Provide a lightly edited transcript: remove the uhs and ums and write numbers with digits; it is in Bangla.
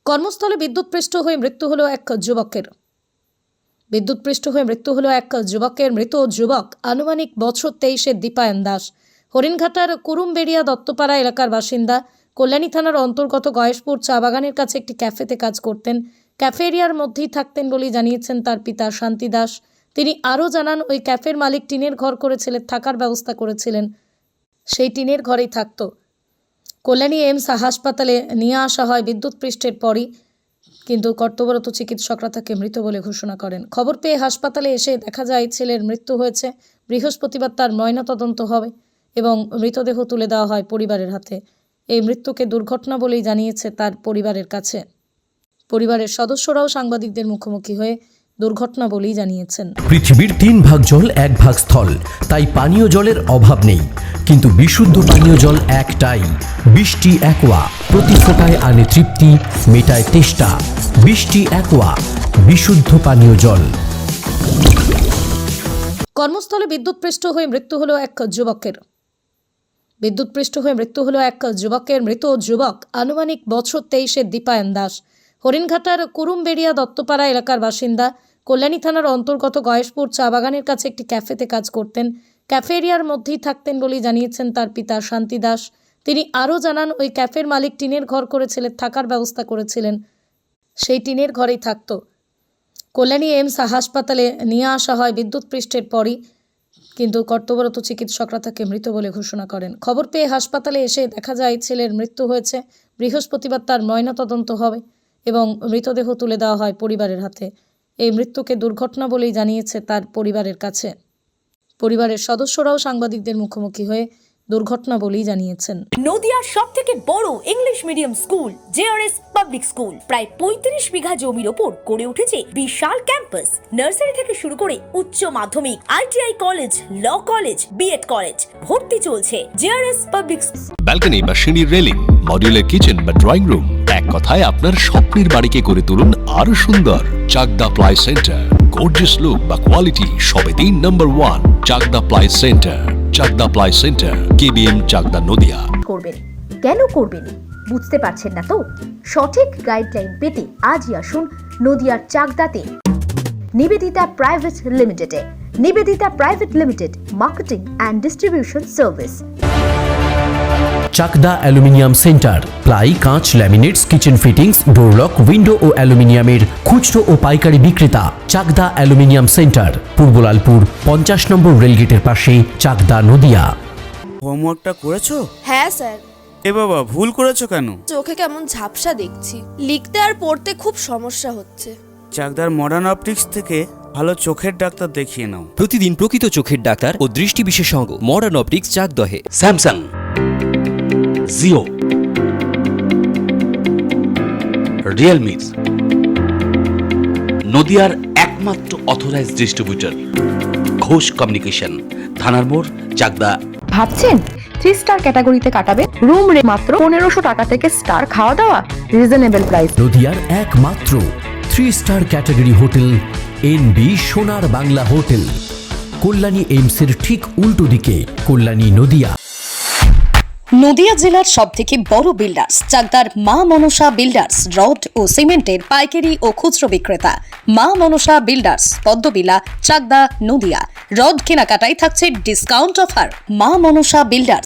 কর্মস্থলে বিদ্যুৎপৃষ্ট হয়ে মৃত্যু হলো এক যুবকের। মৃত যুবক আনুমানিক বছর 23-এর দীপায়ন দাস, হরিণঘাটার কুরুমবেড়িয়া দত্তপাড়া এলাকার বাসিন্দা। কল্যাণী থানার অন্তর্গত গয়েশপুর চা বাগানের কাছে একটি ক্যাফেতে কাজ করতেন। ক্যাফে এরিয়ার মধ্যেই থাকতেন বলেই জানিয়েছেন তার পিতা শান্তি দাস। তিনি আরও জানান, ওই ক্যাফের মালিক টিনের ঘর করে ছেলের থাকার ব্যবস্থা করেছিলেন, সেই টিনের ঘরেই থাকতো। কল্যাণী এইমস হাসপাতালে নিয়ে আসা হয় বিদ্যুৎপৃষ্টের পরই, কিন্তু কর্তব্যরত চিকিৎসকরা তাকে মৃত বলে ঘোষণা করেন। খবর পেয়ে হাসপাতালে এসে দেখা যায় ছেলের মৃত্যু হয়েছে। বৃহস্পতিবার তার ময়নাতদন্ত হবে এবং মৃতদেহ তুলে দেওয়া হয় পরিবারের হাতে। এই মৃত্যুকে দুর্ঘটনা বলেই জানিয়েছে তার পরিবারের কাছে। পরিবারের সদস্যরাও সাংবাদিকদের মুখোমুখি হয়ে দুর্ঘটনা বলেই জানিয়েছেন। পৃথিবীর 3 ভাগ জল 1 ভাগ স্থল, তাই পানীয় জলের অভাব নেই। কিন্তু বিশুদ্ধ পানীয় জল একটাই, বৃষ্টি অ্যাকোয়া। প্রতি ফোঁটায় আনে তৃপ্তি, মেটায় তেষ্টা। বৃষ্টি অ্যাকোয়া, বিশুদ্ধ পানীয় জল। কর্মস্থলে বিদ্যুৎপৃষ্ট হয়ে মৃত্যু হলো এক যুবকের। মৃত যুবক আনুমানিক বছর 23-এর দীপায়ন দাস, হরিণঘাটার কুরুমবেড়িয়া দত্তপাড়া এলাকার বাসিন্দা। কল্যাণী থানার অন্তর্গত গয়েশপুর চা বাগানের কাছে একটি ক্যাফেতে কাজ করতেন। ক্যাফে এরিয়ার মধ্যেই থাকতেন বলেই জানিয়েছেন তার পিতা শান্তি দাস। তিনি আরও জানান, ওই ক্যাফের মালিক টিনের ঘর করে ছেলের থাকার ব্যবস্থা করেছিলেন, সেই টিনের ঘরেই থাকতো। কল্যাণী এইমস হাসপাতালে নিয়ে আসা হয় বিদ্যুৎপৃষ্টের পরই, কিন্তু কর্তব্যরত চিকিৎসকরা তাকে মৃত বলে ঘোষণা করেন। খবর পেয়ে হাসপাতালে এসে দেখা যায় ছেলের মৃত্যু হয়েছে। বৃহস্পতিবার তার ময়নাতদন্ত হবে এবং মৃতদেহ তুলে দেওয়া হয় পরিবারের হাতে। এই মৃত্যুকে দুর্ঘটনা বলেই জানিয়েছে তার পরিবারের কাছে। পরিবারের সদস্যরাও সাংবাদিকদের মুখোমুখি হয়ে দুর্ঘটনা বলেই জানিয়েছেন। নদিয়ার সবথেকে বড় English medium school JRS public school প্রায় 35 বিঘা জমির ওপর গড়ে উঠেছে বিশাল ক্যাম্পাস। নার্সারি থেকে শুরু করে উচ্চ মাধ্যমিক, ITI college, law college, BEd college, ভর্তি চলছে জেআরএস পাবলিক। ব্যালকনি বা সিঁড়ির রেলিং, মডিউলার কিচেন বা ড্রয়িং রুম, এক কথায় আপনার স্বপ্নের বাড়িকে করে তুলুন আরো সুন্দর। Chakdah ply centre, gorgeous look বা কোয়ালিটি সবেতেই number 1। Chakdah ply centre, Chakdah ply centre, KBM Chakdah Nadia. কেন করবেন বুঝতে পারছেন না তো? সঠিক গাইডলাইন পেতে আজই আসুন নদিয়ার চাকদাতে নিবেদিতা প্রাইভেট লিমিটেডে। Nivedita private limited, marketing and distribution service. Chakdah aluminium centre, ply, কাঁচ, laminates, kitchen fittings, door lock, window ও অ্যালুমিনিয়ামের খুচরো ও পাইকারি বিক্রেতা। Chakdah aluminium centre, Purbalalpur 50 number রেলগেটের পাশে, চাকদা নদিয়া। হোমওয়ার্কটা করেছো? হ্যাঁ স্যার। এ বাবা, ভুল করেছো কেন? চোখে কেমন ঝাপসা দেখছি, লিখতে আর পড়তে খুব সমস্যা হচ্ছে। চাকদার মডার্ন অপটিক্স থেকে ভালো চোখের ডাক্তার দেখিয়ে নাও। প্রতিদিন প্রকৃত চোখের ডাক্তার ও দৃষ্টি বিশেষজ্ঞ মডার্ন অপটিক্স চাকদহে। স্যামসাং, জিও, রিয়েলমি, নদিয়ার একমাত্র অথরাইজড ডিস্ট্রিবিউটর ঘোষ কমিউনিকেশন, থানার মোড়, চাকদা। ভাবছেন 3 স্টার ক্যাটাগরিতে কাটাবে? রুম রে মাত্র 1500 টাকা থেকে স্টার, খাওয়া দাওয়া রিজনেবল প্রাইস। নদিয়ার একমাত্র 3 স্টার ক্যাটাগরি হোটেল এনবি সোনার বাংলা হোটেল, কল্যাণী এইমসের ঠিক উল্টো দিকে, কল্যাণী নদিয়া। নদিয়া জেলার সবথেকে বড় বিল্ডার্স চাকদার মা মনসা বিল্ডার্স, রড ও সিমেন্টের পাইকারি ও খুচরো বিক্রেতা। মা মনসা বিল্ডার্স, পদ্মবিলা, চাকদা নদিয়া। রড কেনাকাটায় থাকছে ডিসকাউন্ট অফার। মা মনসা বিল্ডার্স,